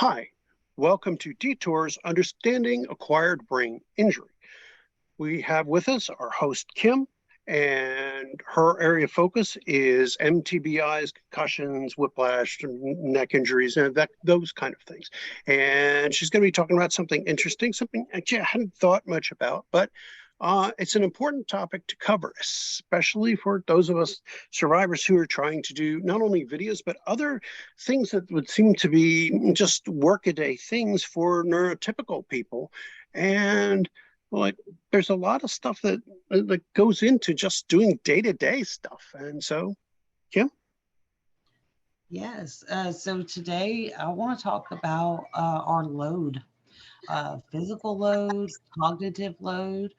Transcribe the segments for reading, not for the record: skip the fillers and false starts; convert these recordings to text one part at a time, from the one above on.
Hi, welcome to Detours Understanding Acquired Brain Injury. We have with us our host, Kim, and her area of focus is MTBIs, concussions, whiplash, neck injuries, and those kind of things. And she's going to be talking about something interesting, something actually I hadn't thought much about, but it's an important topic to cover, especially for those of us survivors who are trying to do not only videos, but other things that would seem to be just workaday things for neurotypical people. And like, there's a lot of stuff that goes into just doing day-to-day stuff. And so, Kim? Yes. So today I want to talk about our load, physical load, cognitive load,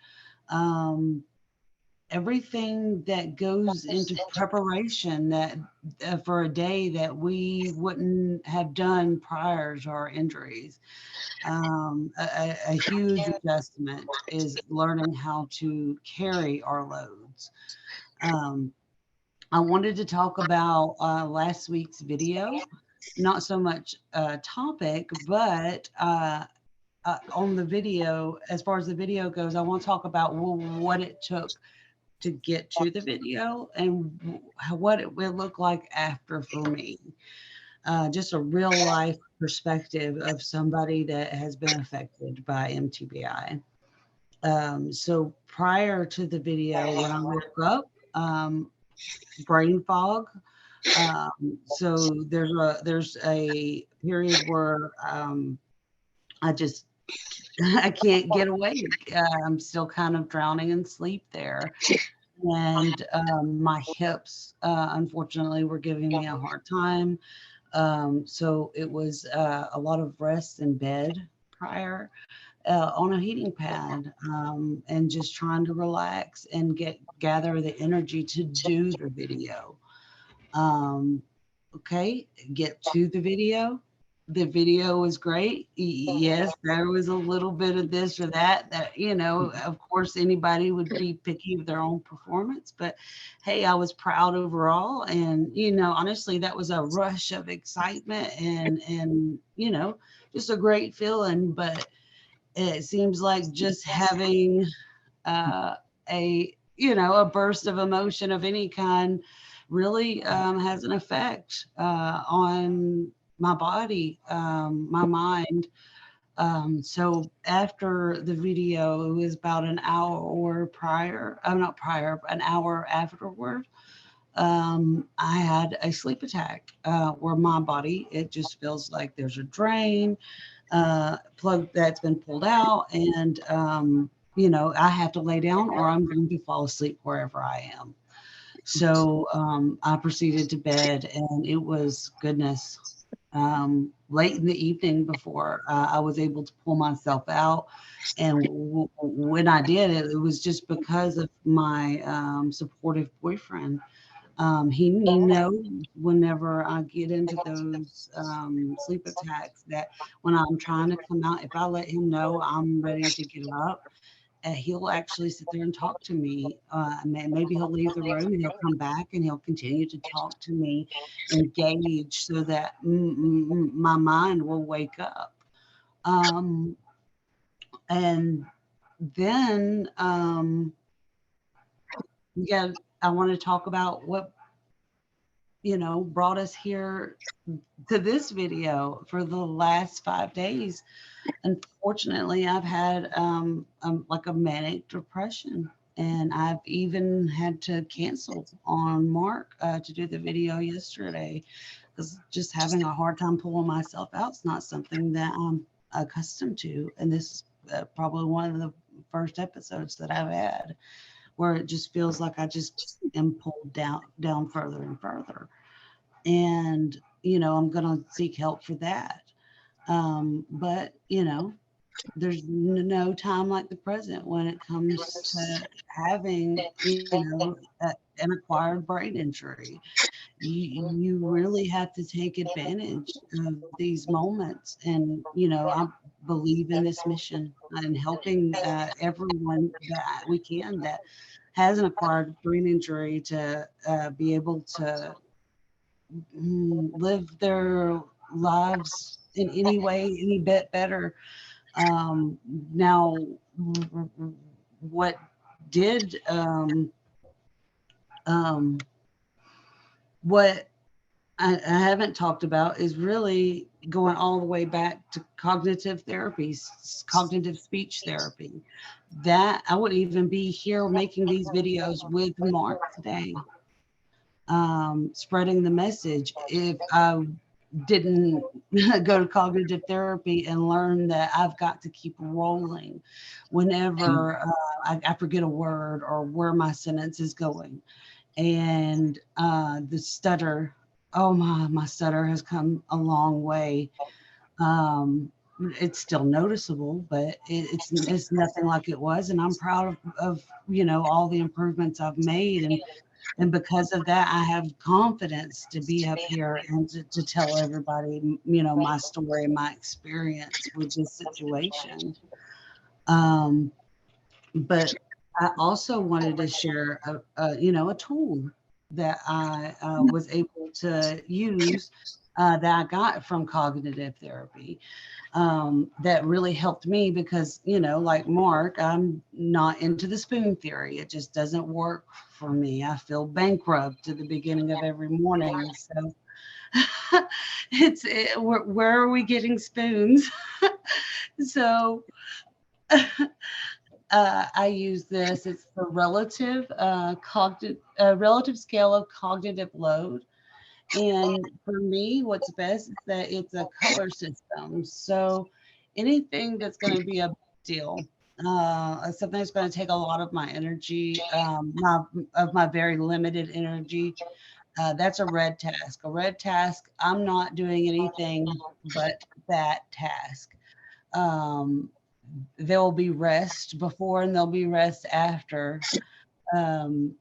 um, everything that goes into preparation that for a day that we wouldn't have done prior to our injuries. A huge adjustment is learning how to carry our loads. Um, I wanted to talk about last week's video, not so much topic, but on the video, as far as the video goes, I want to talk about what it took to get to the video and what it will look like after for me. Just a real life perspective of somebody that has been affected by MTBI. So prior to the video, when I woke up, brain fog. So there's a period where I just I can't get awake. I'm still kind of drowning in sleep there, and my hips, unfortunately, were giving me a hard time. So it was a lot of rest in bed prior. On a heating pad, and just trying to relax and gather the energy to do the video. Um, okay, get to the video. The video was great. Yes, there was a little bit of this or that, of course, anybody would be picky with their own performance, but hey, I was proud overall. And, honestly, that was a rush of excitement and just a great feeling. But it seems like just having uh, a burst of emotion of any kind really has an effect on my body, my mind. So after the video, it was about an hour prior, not prior, but an hour afterward. I had a sleep attack where my body, it just feels like there's a drain plug that's been pulled out, and I have to lay down or I'm going to fall asleep wherever I am. So I proceeded to bed, and it was goodness. Late in the evening before I was able to pull myself out. And when I did it, it was just because of my supportive boyfriend. He knows whenever I get into those sleep attacks that when I'm trying to come out, if I let him know I'm ready to get up, he'll actually sit there and talk to me. Maybe he'll leave the room and he'll come back and he'll continue to talk to me, engage so that my mind will wake up. Um, and then yeah, I want to talk about what brought us here to this video for the last 5 days. Unfortunately, I've had like a manic depression, and I've even had to cancel on Mark to do the video yesterday because just having a hard time pulling myself out is not something that I'm accustomed to. And this is probably one of the first episodes that I've had where it just feels like I just am pulled down further and further. And I'm going to seek help for that. But there's no time like the present when it comes to having an acquired brain injury. You really have to take advantage of these moments. And I believe in this mission and helping everyone that we can that has an acquired brain injury to be able to live their lives in any way, any bit better. Um, Now, what did um, what I haven't talked about is really going all the way back to cognitive therapies, cognitive speech therapy. That I would even be here making these videos with Mark today, spreading the message. If I didn't go to cognitive therapy and learn that I've got to keep rolling whenever I forget a word or where my sentence is going. And the stutter, oh my stutter has come a long way. Um, it's still noticeable, but it's nothing like it was, and I'm proud of all the improvements I've made, and because of that, I have confidence to be up here and to tell everybody, my story, my experience with this situation. Um, but I also wanted to share a tool that I was able to use that I got from cognitive therapy that really helped me because, like Mark, I'm not into the spoon theory. It just doesn't work for me. I feel bankrupt at the beginning of every morning. So where are we getting spoons? So I use this. It's the relative scale of cognitive load. And for me, what's best is that it's a color system. So anything that's going to be a big deal, something that's going to take a lot of my energy, of my very limited energy, that's a red task. A red task, I'm not doing anything but that task. Um, there will be rest before and there'll be rest after. Um,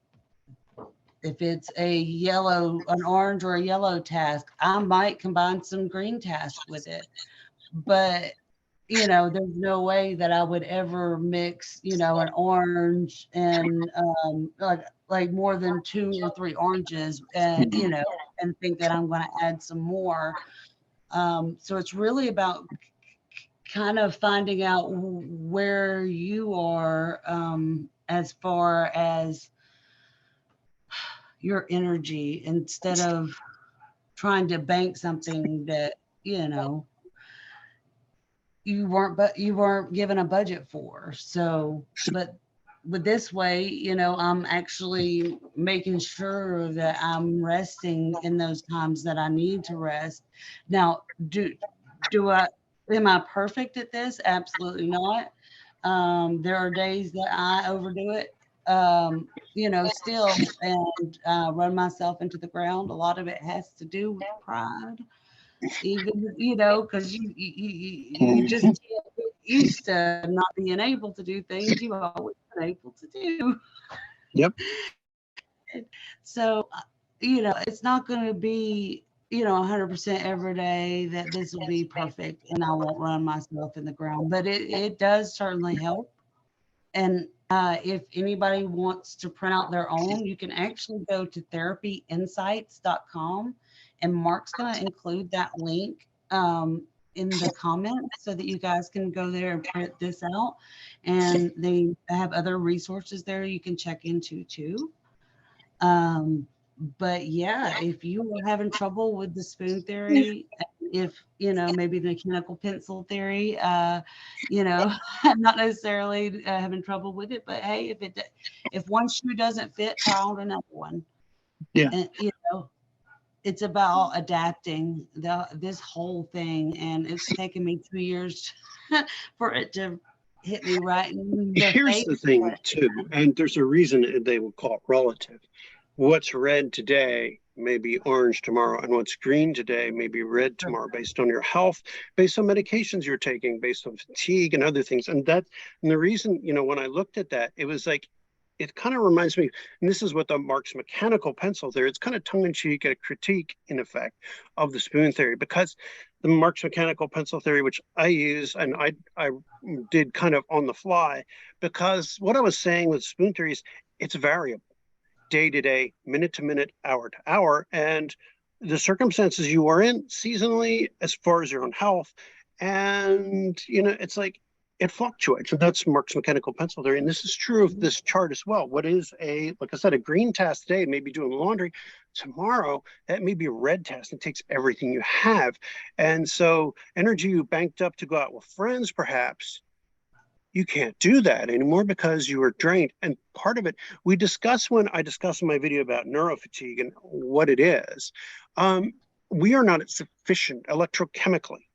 if it's an orange or a yellow task, I might combine some green task with it. But, there's no way that I would ever mix, an orange and like more than two or three oranges and, and think that I'm going to add some more. So it's really about kind of finding out where you are as far as your energy instead of trying to bank something that you know you weren't given a budget for. So but with this way, I'm actually making sure that I'm resting in those times that I need to rest. Now, do I am I perfect at this? Absolutely not. There are days that I overdo it, still, and run myself into the ground. A lot of it has to do with pride, even, because you just can't get used to not being able to do things you've always been able to do. Yep. So, it's not going to be, 100% every day that this will be perfect and I won't run myself in the ground, but it does certainly help. And if anybody wants to print out their own, you can actually go to therapyinsights.com, and Mark's going to include that link in the comments so that you guys can go there and print this out. And they have other resources there you can check into too. Um, but yeah, if you are having trouble with the spoon theory, if maybe the mechanical pencil theory, not necessarily having trouble with it, but hey, if one shoe doesn't fit, try on another one. Yeah. And it's about adapting this whole thing, and it's taken me 2 years for it to hit me right in the Here's face. the thing, too, and there's a reason they will call it relative. What's red today may be orange tomorrow, and what's green today may be red tomorrow, based on your health, based on medications you're taking, based on fatigue and other things. And the reason, when I looked at that, it was like, it kind of reminds me, and this is what the Marx mechanical pencil theory, it's kind of tongue in cheek, a critique, in effect, of the spoon theory, because the Marx mechanical pencil theory, which I use and I did kind of on the fly, because what I was saying with spoon theory is it's variable, day to day, minute to minute, hour to hour. And the circumstances you are in seasonally, as far as your own health. And, it's like it fluctuates. And that's Mark's mechanical pencil theory. And this is true of this chart as well. What is like I said, a green task today, maybe doing laundry. Tomorrow, that may be a red task and takes everything you have. And so, energy you banked up to go out with friends, perhaps, you can't do that anymore because you are drained. And part of it, when I discuss in my video about neurofatigue and what it is, um, we are not sufficient electrochemically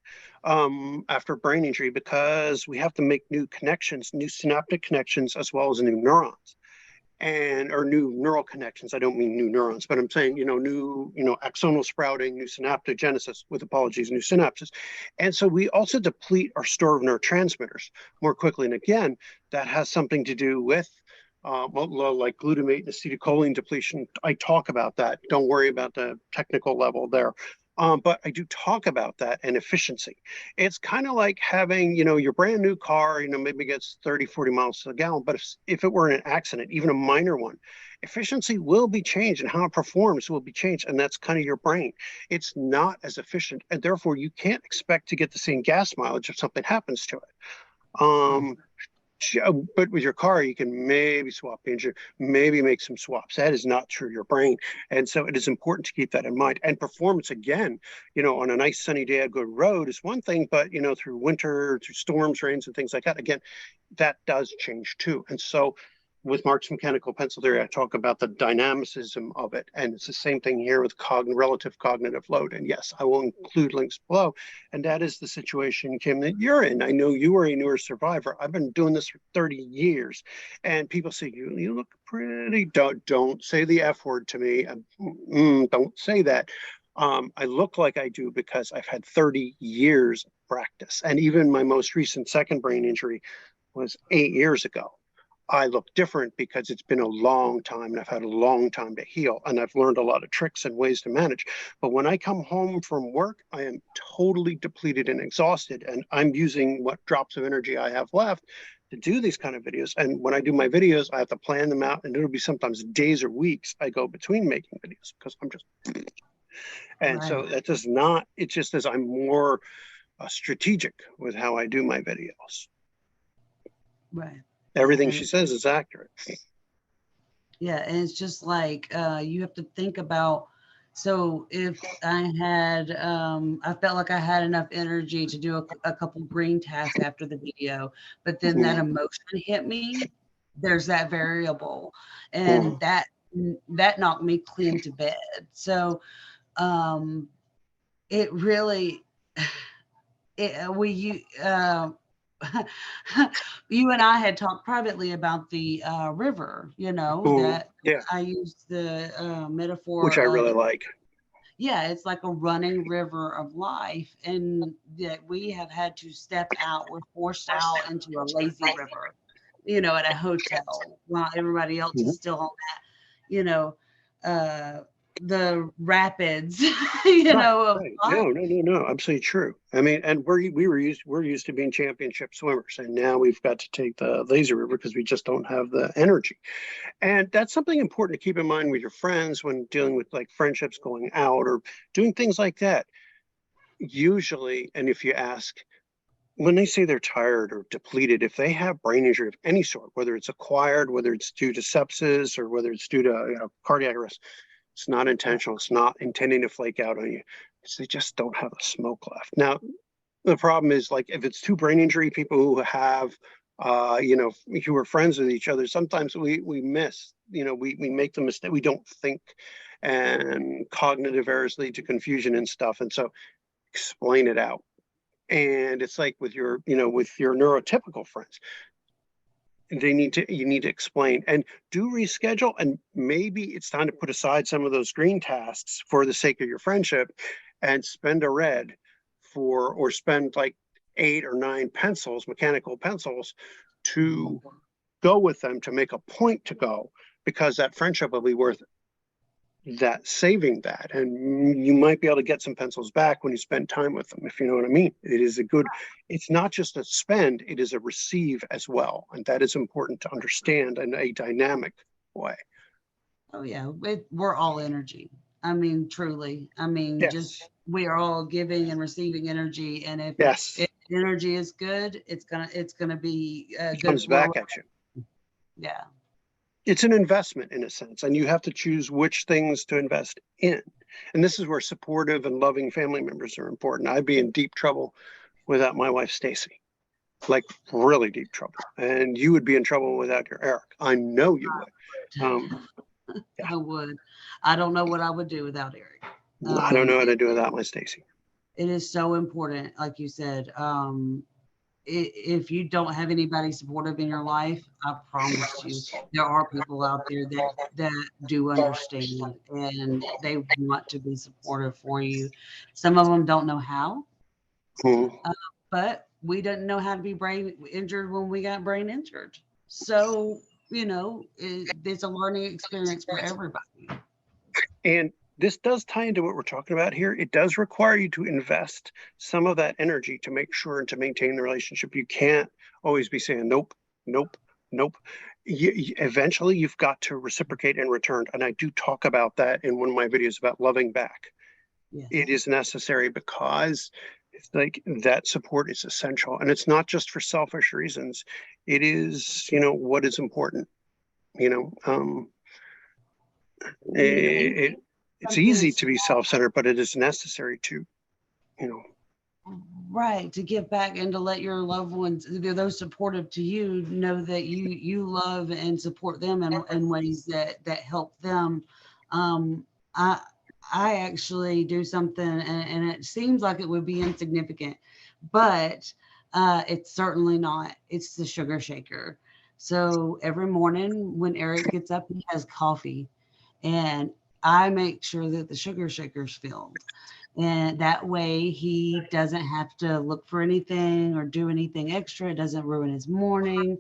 after brain injury because we have to make new connections, new synaptic connections, as well as new neurons and or new neural connections. I don't mean new neurons, but I'm saying, new, axonal sprouting, new synaptogenesis, with apologies, new synapses. And so we also deplete our store of neurotransmitters more quickly. And again, that has something to do with like glutamate and acetylcholine depletion. I talk about that. Don't worry about the technical level there. But I do talk about that and efficiency. It's kind of like having, your brand new car, maybe gets 30, 40 miles to the gallon. But if it were in an accident, even a minor one, efficiency will be changed and how it performs will be changed. And that's kind of your brain. It's not as efficient. And therefore, you can't expect to get the same gas mileage if something happens to it. But with your car, you can maybe swap engine, maybe make some swaps. That is not true your brain. And so it is important to keep that in mind. And performance, again, on a nice sunny day, a good road is one thing, but, through winter, through storms, rains, and things like that, again, that does change too. And so with Mark's mechanical pencil theory, I talk about the dynamicism of it. And it's the same thing here with relative cognitive load. And yes, I will include links below. And that is the situation, Kim, that you're in. I know you are a newer survivor. I've been doing this for 30 years. And people say, you look pretty, don't say the F word to me. Don't say that. I look like I do because I've had 30 years of practice. And even my most recent second brain injury was 8 years ago. I look different because it's been a long time and I've had a long time to heal and I've learned a lot of tricks and ways to manage. But when I come home from work, I am totally depleted and exhausted, and I'm using what drops of energy I have left to do these kind of videos. And when I do my videos, I have to plan them out, and it'll be sometimes days or weeks I go between making videos because I'm just. And so Right, that does not, it just as I'm more strategic with how I do my videos. right. Everything And she says is accurate. yeah, and it's just like you have to think about. So if I felt like I had enough energy to do a couple green tasks after the video, but then that Mm-hmm. emotion hit me. There's that variable, Mm-hmm. and that knocked me clean to bed. So um, it really, we you. You and I had talked privately about the river, Mm-hmm. that Yeah, I used the which metaphor I of, really like. yeah, it's like a running river of life, and that we have had to step out. We're forced out into a lazy river, at a hotel while everybody else Mhm. is still on that, uh, the rapids, you Right, know, of right. life. No. Absolutely true. I mean, and we're used to being championship swimmers, and now we've got to take the lazy river because we just don't have the energy. And that's something important to keep in mind with your friends when dealing with like friendships, going out, or doing things like that. Usually, and if you ask, when they say they're tired or depleted, if they have brain injury of any sort, whether it's acquired, whether it's due to sepsis, or whether it's due to cardiac arrest, it's not intentional. It's not intending to flake out on you. It's they just don't have the smoke left. Now, the problem is like if it's two brain injury people who have, who are friends with each other, sometimes we miss, we make the mistake. We don't think, and cognitive errors lead to confusion and stuff. And so explain it out. And it's like with your neurotypical friends, you need to explain and do reschedule, and maybe it's time to put aside some of those green tasks for the sake of your friendship and spend a red for or spend like 8 or 9 pencils, mechanical pencils, to go with them, to make a point to go, because that friendship will be worth that, saving that, and you might be able to get some pencils back when you spend time with them, if you know what I mean. It is a good, it's not just a spend, it is a receive as well, and that is important to understand in a dynamic way. Oh yeah, we're all energy. I mean, truly. I mean, just Yes. we are all giving and receiving energy, and if Yes. energy is good, it's gonna be It good comes flow. back at you. Yeah. It's an investment in a sense, and you have to choose which things to invest in. And this is where supportive and loving family members are important. I'd be in deep trouble without my wife, Stacy, like really deep trouble. And you would be in trouble without your Eric. I know you would. Yeah, I would. I don't know what I would do without Eric. I don't know how It, to do without my Stacy. it is so important, like you said. If you don't have anybody supportive in your life, I promise you, there are people out there that do understand and they want to be supportive for you. Some of them don't know how, Hmm. but we didn't know how to be brain injured when we got brain injured. So, it's a learning experience for everybody. And this does tie into what we're talking about here. It does require you to invest some of that energy to make sure and to maintain the relationship. You can't always be saying, nope, nope, nope. Eventually, you've got to reciprocate in return. And I do talk about that in one of my videos about loving back. It Yes. is necessary because it's like that support is essential. And it's not just for selfish reasons, it is, what is important, you know. You know, It, it's something easy to be self-centered, but it is necessary to, you know, right, to give back and to let your loved ones, those supportive to you, know that you love and support them in ways that help them. Um, I I actually do something, and it seems like it would be insignificant, but it's certainly not. It's the sugar shaker. So every morning when Eric gets up, he has coffee, and I make sure that the sugar shaker's filled. And that way he doesn't have to look for anything or do anything extra. It doesn't ruin his morning.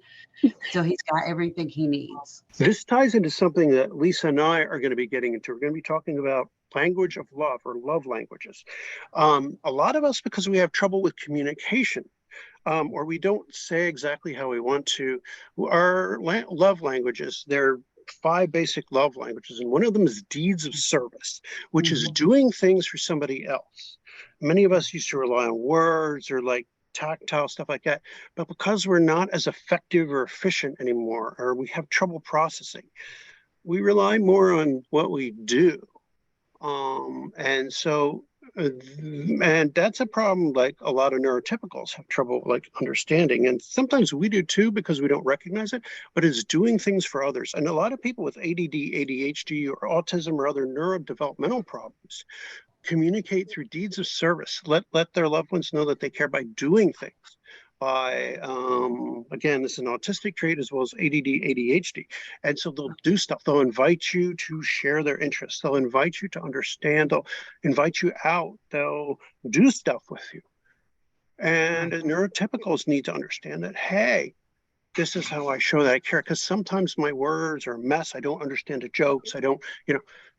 So he's got everything he needs. this ties into something that Lisa and I are going to be getting into. We're going to be talking about language of love or love languages. A lot of us, because we have trouble with communication, or we don't say exactly how we want to, our love languages, they're five basic love languages, and one of them is deeds of service, which is Mhm. doing things for somebody else. Many of us used to rely on words or like tactile stuff like that, but because we're not as effective or efficient anymore, or we have trouble processing, we rely more on what we do. And so, and that's a problem like a lot of neurotypicals have trouble like understanding. And sometimes we do too because we don't recognize it, but it's doing things for others. And a lot of people with ADD, ADHD, or autism or other neurodevelopmental problems communicate through deeds of service. Let their loved ones know that they care by doing things. By again, this is an autistic trait as well as ADD, ADHD, and so they'll do stuff. They'll invite you to share their interests. They'll invite you to understand. They'll invite you out. They'll do stuff with you. And Right. neurotypicals need to understand that. Hey, this is how I show that I care. Because sometimes my words are a mess. I don't understand the jokes. I don't,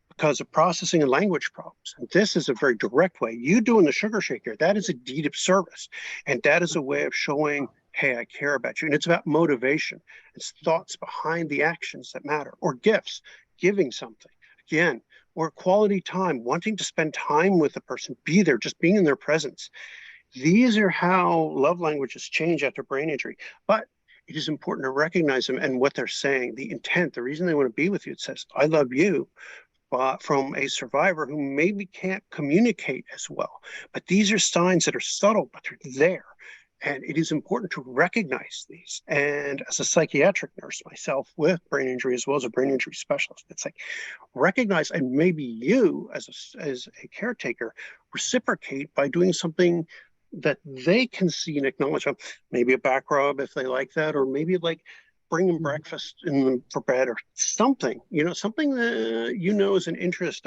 because of processing and language problems. And this is a very direct way. You doing the sugar shaker, that is a deed of service. And that is a way of showing, hey, I care about you. And it's about motivation. It's thoughts behind the actions that matter, or gifts, giving something. Again, or quality time, wanting to spend time with the person, be there, just being in their presence. These are how love languages change after brain injury. But it is important to recognize them and what they're saying, the intent, the reason they want to be with you. It says, I love you, from a survivor who maybe can't communicate as well. But these are signs that are subtle, but they're there. And it is important to recognize these. And as a psychiatric nurse myself with brain injury, as well as a brain injury specialist, it's like recognize, and maybe you as a caretaker reciprocate by doing something that they can see and acknowledge. Maybe a back rub if they like that, or maybe like bring them Mhm. breakfast in them for bed or something, something that is an interest.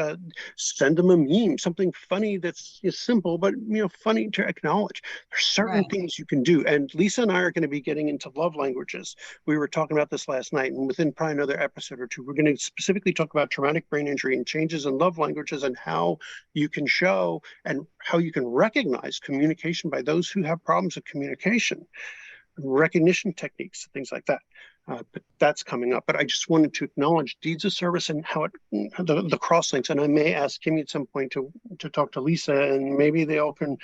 Send them a meme, something funny that's simple, but funny to acknowledge. There's certain Right. things you can do. And Lisa and I are going to be getting into love languages. We were talking about this last night, and within probably another episode or two, we're going to specifically talk about traumatic brain injury and changes in love languages and how you can show and how you can recognize communication by those who have problems with communication, recognition techniques, things like that. But that's coming up. But I just wanted to acknowledge deeds of service and how the cross links. And I may ask Kimmy at some point to talk to Lisa, and maybe they all can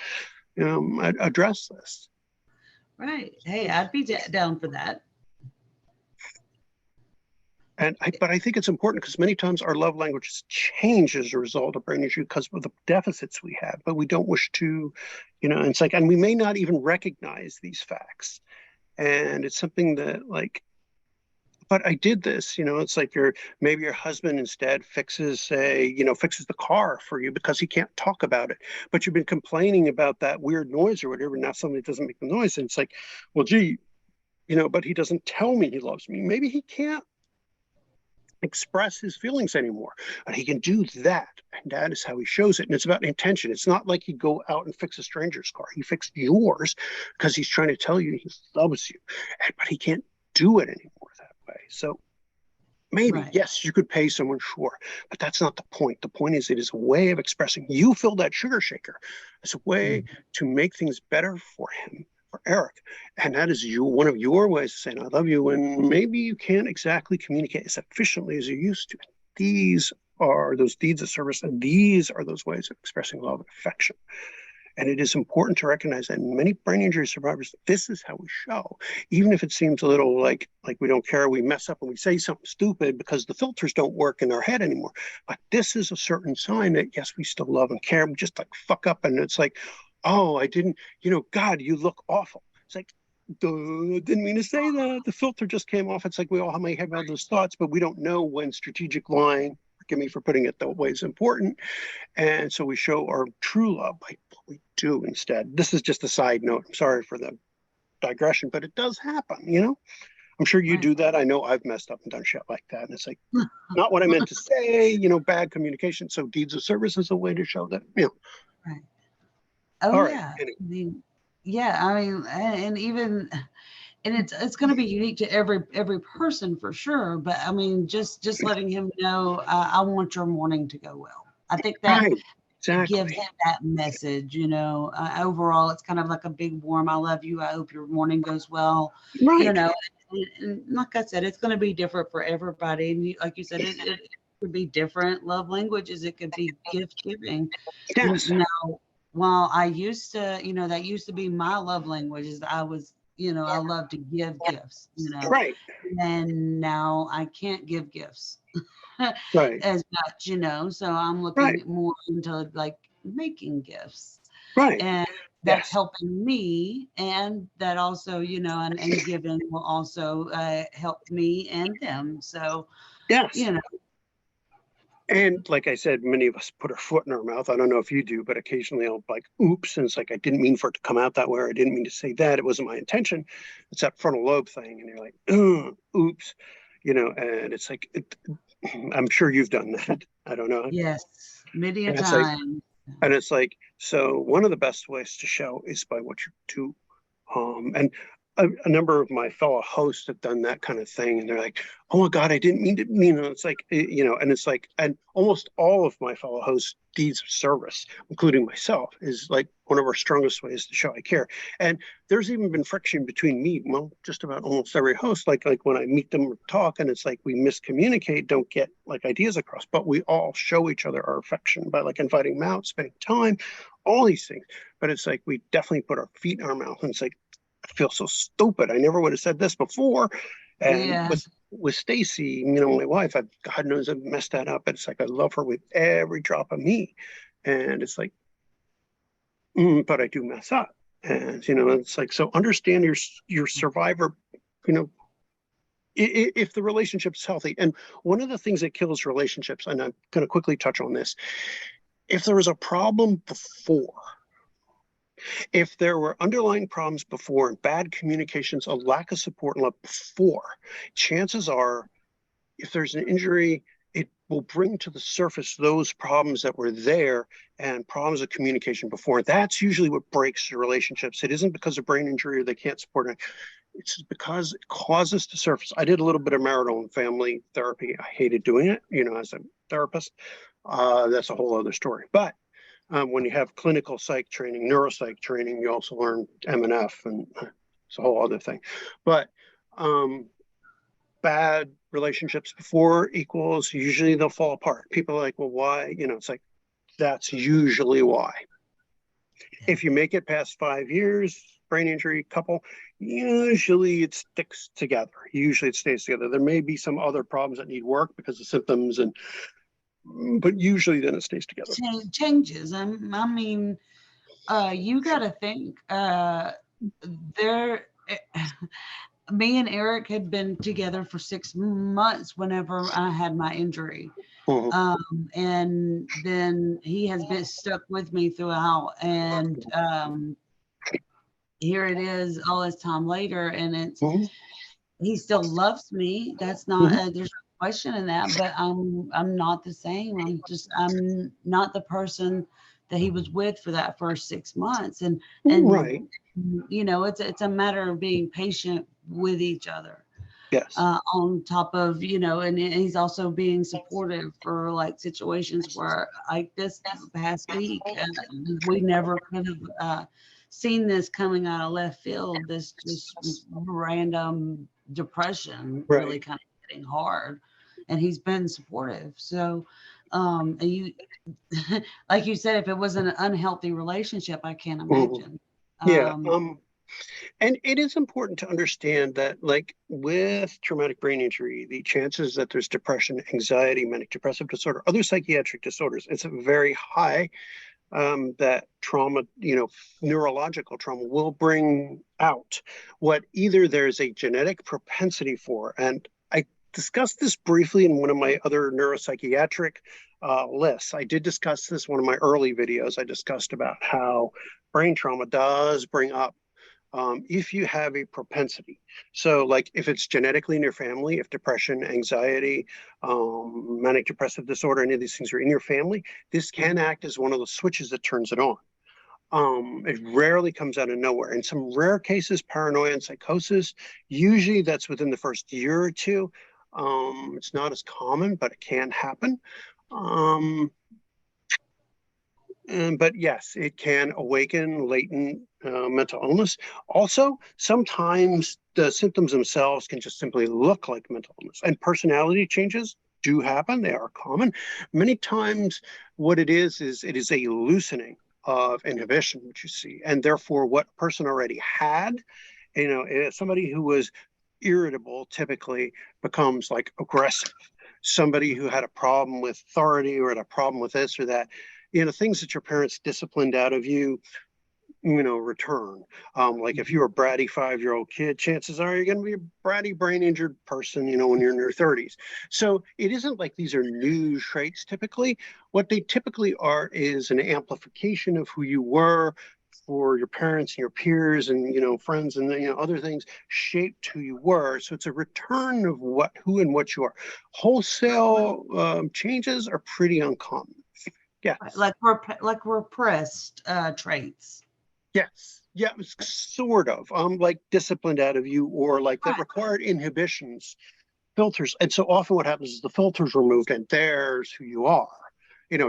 address this. Right. Hey, I'd be down for that. But I think it's important because many times our love languages change as a result of brain injury because of the deficits we have, but we don't wish to, it's like, and we may not even recognize these facts. And it's something that like, but I did this, it's like maybe your husband instead fixes the car for you because he can't talk about it. But you've been complaining about that weird noise or whatever. Now somebody doesn't make the noise. And it's like, well, gee, but he doesn't tell me he loves me. Maybe he can't express his feelings anymore, but he can do that, and that is how he shows it. And it's about intention. It's not like he'd go out and fix a stranger's car. He fixed yours because he's trying to tell you he loves you, but he can't do it anymore that way. So maybe, Right. yes, you could pay someone, sure, but that's not the point. The point is it is a way of expressing. You fill that sugar shaker. It's a way to make things better for him, for Eric. And that is one of your ways of saying I love you. And maybe you can't exactly communicate as efficiently as you used to. These are those deeds of service, and these are those ways of expressing love and affection. And it is important to recognize that in many brain injury survivors, this is how we show. Even if it seems a little like we don't care, we mess up and we say something stupid because the filters don't work in our head anymore. But this is a certain sign that, yes, we still love and care. We just like fuck up. And it's like, oh, I didn't, God, you look awful. It's like, didn't mean to say that. The filter just came off. It's like we all may have those thoughts, but we don't know when strategic lying, forgive me for putting it that way, is important. And so we show our true love by what we do instead. This is just a side note. I'm sorry for the digression, but it does happen. I'm sure you Right. do that. I know I've messed up and done shit like that. And it's like, not what I meant to say, bad communication. So deeds of service is a way to show that. Right. Oh All right. yeah. Anyway. I mean, yeah. I mean, and even and it's going to be unique to every person for sure. But I mean, just letting him know, I want your morning to go well. I think that Right. it gives Exactly. him that message. Overall, it's kind of like a big warm. I love you. I hope your morning goes well. You Right. know, and like I said, it's going to be different for everybody. And like you said, it could be different love languages. It could be gift giving. Yes. Now, while I used to, that used to be my love language is I was, I love to give gifts. Right. And now I can't give gifts Right. as much. So I'm Right. looking more into like making gifts. Right. And that's Yes. helping me. And that also, and giving will also help me and them. So, Yes. you know, And like I said, many of us put our foot in our mouth. I don't know if you do, but occasionally I'll like, oops. And it's like, I didn't mean for it to come out that way. Or I didn't mean to say that. It wasn't my intention. It's that frontal lobe thing. And you're like, oops, and it's like, I'm sure you've done that. I don't know. yes, many a And it's like, time. so one of the best ways to show is by what you do. And a number of my fellow hosts have done that kind of thing, and they're like, "Oh my God, I didn't mean to." It's like, and it's like, and almost all of my fellow hosts' deeds of service, including myself, is like one of our strongest ways to show I care. And there's even been friction between me, well, just about almost every host, like when I meet them or talk, and it's like we miscommunicate, don't get like ideas across, but we all show each other our affection by like inviting them out, spending time, all these things. But it's like we definitely put our feet in our mouth, and it's like I feel so stupid. I never would have said this before. And Yeah. with Stacy, my wife, God knows I've messed that up. It's like I love her with every drop of me, and it's like, but I do mess up, and it's like so. Understand your survivor. You know, if the relationship is healthy, and one of the things that kills relationships, and I'm going to quickly touch on this, if there was a problem before, if there were underlying problems before and bad communications, a lack of support and love before, chances are if there's an injury, it will bring to the surface those problems that were there and problems of communication before. That's usually what breaks the relationships. It isn't because of brain injury or they can't support it. It's because it causes to surface. I did a little bit of marital and family therapy. I hated doing it, as a therapist. That's a whole other story. But when you have clinical psych training, neuropsych training, you also learn M and F, and it's a whole other thing. But bad relationships before equals usually they'll fall apart. People are like, well, why? It's like, that's usually why. Yeah. If you make it past 5 years, brain injury couple, usually it sticks together. Usually it stays together. There may be some other problems that need work because of symptoms, but usually then it stays together. Changes. I mean, you got to think there. Me and Eric had been together for 6 months whenever I had my injury. Mhm. And then he has been stuck with me throughout. And here it is all this time later, and Mhm. he still loves me. That's not Mhm. there's no question in that, but I'm not the same. I'm not the person that he was with for that first 6 months. And Right. it's a matter of being patient with each other. Yes. On top of, and he's also being supportive for like situations where, like this past week, we never could have seen this coming out of left field. This just random depression really Right. kind of hitting hard, and he's been supportive. So, and you, like you said, if it was an unhealthy relationship, I can't Mhm. imagine. Yeah. Um, And it is important to understand that, like with traumatic brain injury, the chances that there's depression, anxiety, manic depressive disorder, other psychiatric disorders, it's very high that trauma, neurological trauma will bring out what either there's a genetic propensity for. And I discussed this briefly in one of my other neuropsychiatric lists. I did discuss this one of my early videos. I discussed about how brain trauma does bring up if you have a propensity. So, like if it's genetically in your family, if depression, anxiety, manic depressive disorder, any of these things are in your family, this can act as one of the switches that turns it on. It rarely comes out of nowhere. In some rare cases, paranoia and psychosis, usually that's within the first year or two. It's not as common, but it can happen. Um, but yes, it can awaken latent mental illness. Also, sometimes the symptoms themselves can just simply look like mental illness, and personality changes do happen. They are common. Many times, what it is it is a loosening of inhibition, which you see, and therefore, what a person already had, somebody who was irritable typically becomes like aggressive. Somebody who had a problem with authority or had a problem with this or that, things that your parents disciplined out of you, return. Like if you're a bratty 5-year-old kid, chances are you're going to be a bratty brain injured person, when you're in your 30s. So it isn't like these are new traits typically. What they typically are is an amplification of who you were for your parents and your peers and friends and other things shaped who you were. So it's a return of who and what you are. Wholesale changes are pretty uncommon. Yes. like repressed traits. Yes. Yeah, sort of. Like disciplined out of you, or like that Right. required inhibitions, filters. And so often what happens is the filters removed and there's who you are,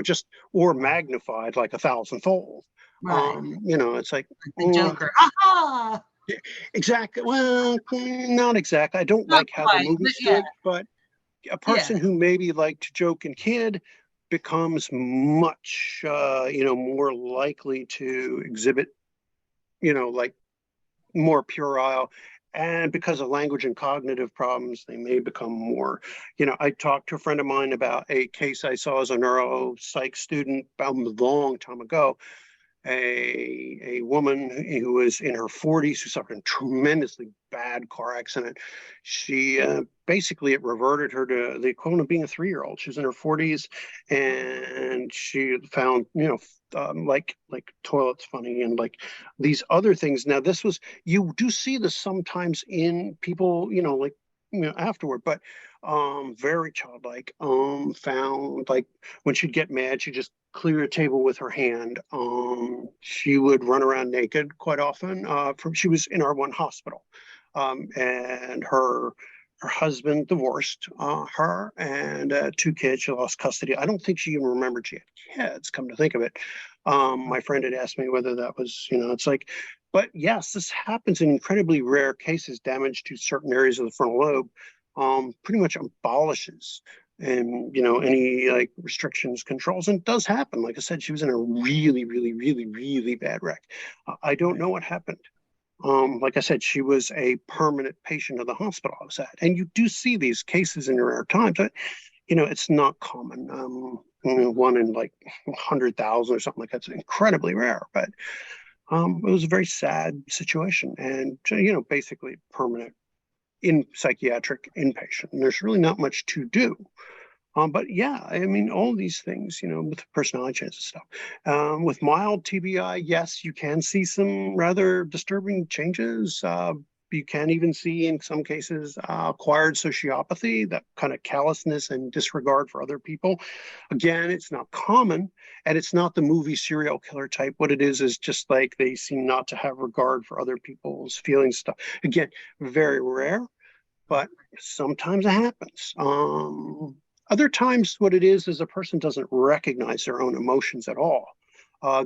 just or magnified like 1,000-fold. Right. It's like, Like the mm, Joker. Aha! yeah, exactly. Well, not exactly. I don't Not like how the quite, but movies do yeah, it, but a yeah. person who maybe liked to joke and kid becomes much, more likely to exhibit, like more puerile. And because of language and cognitive problems, they may become more. I talked to a friend of mine about a case I saw as a neuropsych student a long time ago. A woman who was in her 40s who suffered a tremendously bad car accident. She basically it reverted her to the equivalent of being a 3-year-old. She was in her 40s, and she found like toilets funny and like these other things. Now this was you do see this sometimes in people like afterward, but very childlike. Found like when she'd get mad, she'd just clear a table with her hand. She would run around naked quite often. She was in our one hospital, and her husband divorced her and 2 kids. She lost custody. I don't think she even remembered she had kids. Come to think of it, my friend had asked me whether that was, it's like, but yes, this happens in incredibly rare cases. Damage to certain areas of the frontal lobe pretty much abolishes and any like restrictions, controls, and it does happen. Like I said, she was in a really, really, really, really bad wreck. I don't know what happened. Like I said, she was a permanent patient of the hospital I was at, and you do see these cases in rare times. But it's not common. One in like 100,000 or something like that's incredibly rare. But it was a very sad situation, and basically permanent in psychiatric inpatient. And there's really not much to do. But yeah, I mean, all these things, with personality changes and stuff. With mild TBI, yes, you can see some rather disturbing changes. You can even see in some cases acquired sociopathy, that kind of callousness and disregard for other people. Again, it's not common, and it's not the movie serial killer type. What it is just like they seem not to have regard for other people's feelings stuff. Again, very rare, but sometimes it happens. Other times, what it is a person doesn't recognize their own emotions at all.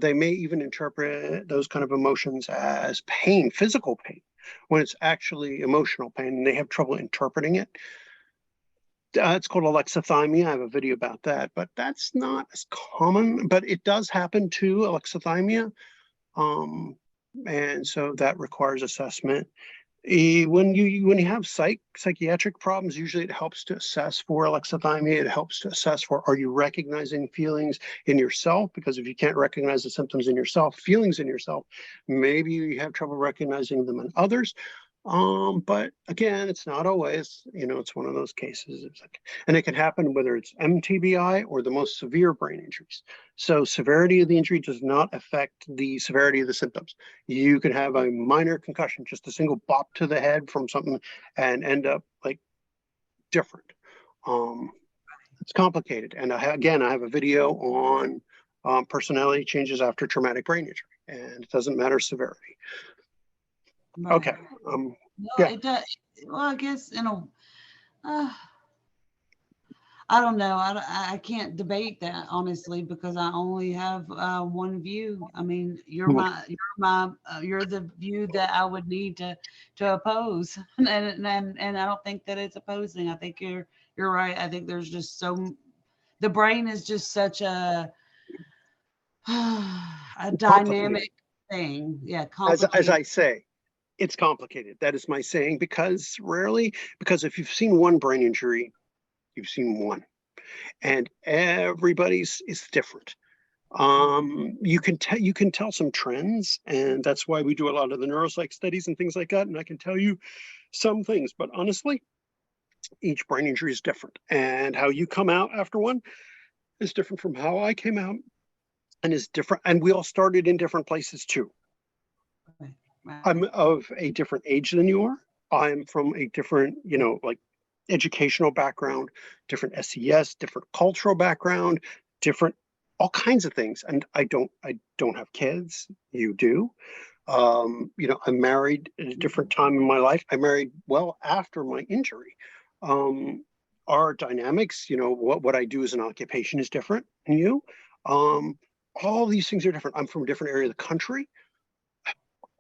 They may even interpret those kind of emotions as pain, physical pain, when it's actually emotional pain, and they have trouble interpreting it. It's called alexithymia. I have a video about that, but that's not as common, but it does happen to alexithymia. Um, and so that requires assessment. When you have psychiatric problems, usually it helps to assess for alexithymia. It helps to assess for, are you recognizing feelings in yourself? Because if you can't recognize the symptoms in yourself, feelings in yourself, maybe you have trouble recognizing them in others. But again, it's not always, it's one of those cases. It's like, and it can happen whether it's MTBI or the most severe brain injuries. So severity of the injury does not affect the severity of the symptoms. You could have a minor concussion, just a single bop to the head from something, and end up like different. Um, it's complicated. And again, I have a video on personality changes after traumatic brain injury, and it doesn't matter severity. Right. Okay. No, Yeah. it does. Well, I guess uh, I don't know. I can't debate that honestly because I only have one view. I mean, you're the view that I would need to oppose, and I don't think that it's opposing. I think you're right. I think there's just the brain is just such a a Complicated. dynamic thing. Yeah, As complicated. I say, it's complicated. That is my saying, because if you've seen one brain injury, you've seen one, and everybody's is different. You can tell some trends, and that's why we do a lot of the neuropsych studies and things like that. And I can tell you some things, but honestly, each brain injury is different, and how you come out after one is different from how I came out, and is different. And we all started in different places too. Right, right, I'm of a different age than you are. I'm from a different, like educational background, different SES, different cultural background, different all kinds of things. And I don't have kids. You do. I'm married at a different time in my life. I married well after my injury. Um, our dynamics, what I do as an occupation is different than you. Um, all these things are different. I'm from a different area of the country,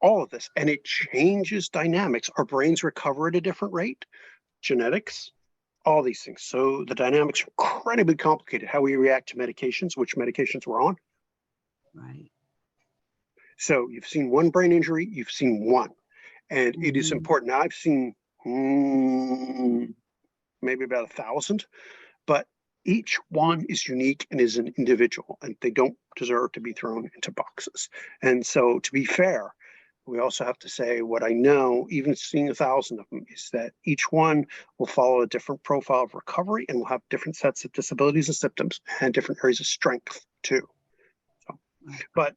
all of this, and it changes dynamics. Our brains recover at a different rate, genetics, all these things. So the dynamics are incredibly complicated. How we react to medications, which medications we're on. right. So you've seen one brain injury, you've seen one, and it is Hmm. important. Now I've seen maybe about 1,000, but each one is unique and is an individual, and they don't deserve to be thrown into boxes. And so, to be fair, we also have to say what I know, even seeing 1,000 of them, is that each one will follow a different profile of recovery and will have different sets of disabilities and symptoms and different areas of strength too. So, Right. but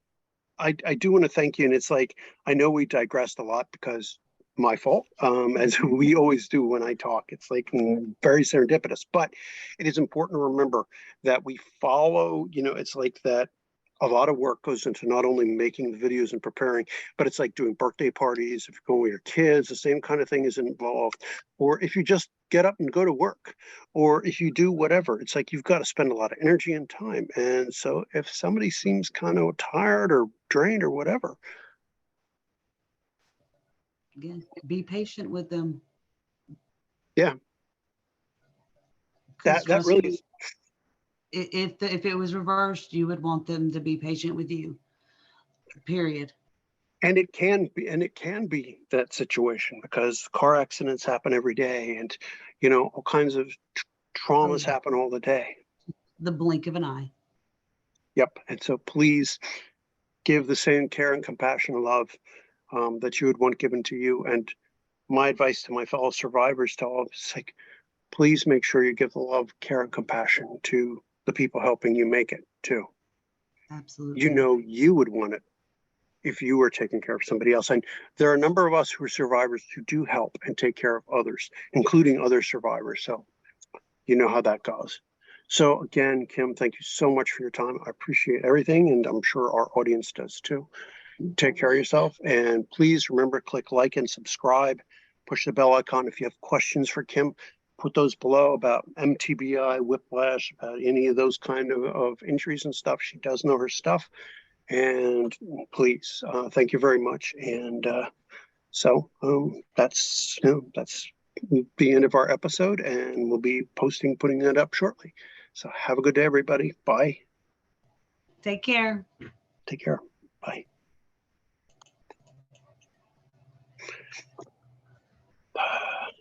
I do want to thank you. And it's like, I know we digressed a lot because my fault, as we always do when I talk. It's like very serendipitous, but it is important to remember that we follow, it's like that a lot of work goes into not only making the videos and preparing, but it's like doing birthday parties. If you're going with your kids, the same kind of thing is involved. Or if you just get up and go to work, or if you do whatever, it's like you've got to spend a lot of energy and time. And so if somebody seems kind of tired or drained or whatever, Again, be patient with them. yeah, Because That trust really me, is. if it was reversed, you would want them to be patient with you. Period. And it can be that situation because car accidents happen every day, and all kinds of Oh traumas yeah, happen all the day. the blink of an eye. Yep. And so please give the same care and compassion and love that you would want given to you. And my advice to my fellow survivors, to all of us, like, please make sure you give the love, care, and compassion to the people helping you make it too. Absolutely. You would want it if you were taking care of somebody else. And there are a number of us who are survivors who do help and take care of others, including other survivors. So you know how that goes. So again, Kim, thank you so much for your time. I appreciate everything, and I'm sure our audience does too. Take care of yourself, and please remember, click like and subscribe. Push the bell icon if you have questions for Kim. Put those below about MTBI, whiplash, about any of those kind of injuries and stuff. She does know her stuff. And please, thank you very much. And that's the end of our episode, and we'll be putting that up shortly. So have a good day, everybody. Bye. Take care. Take care. Bye.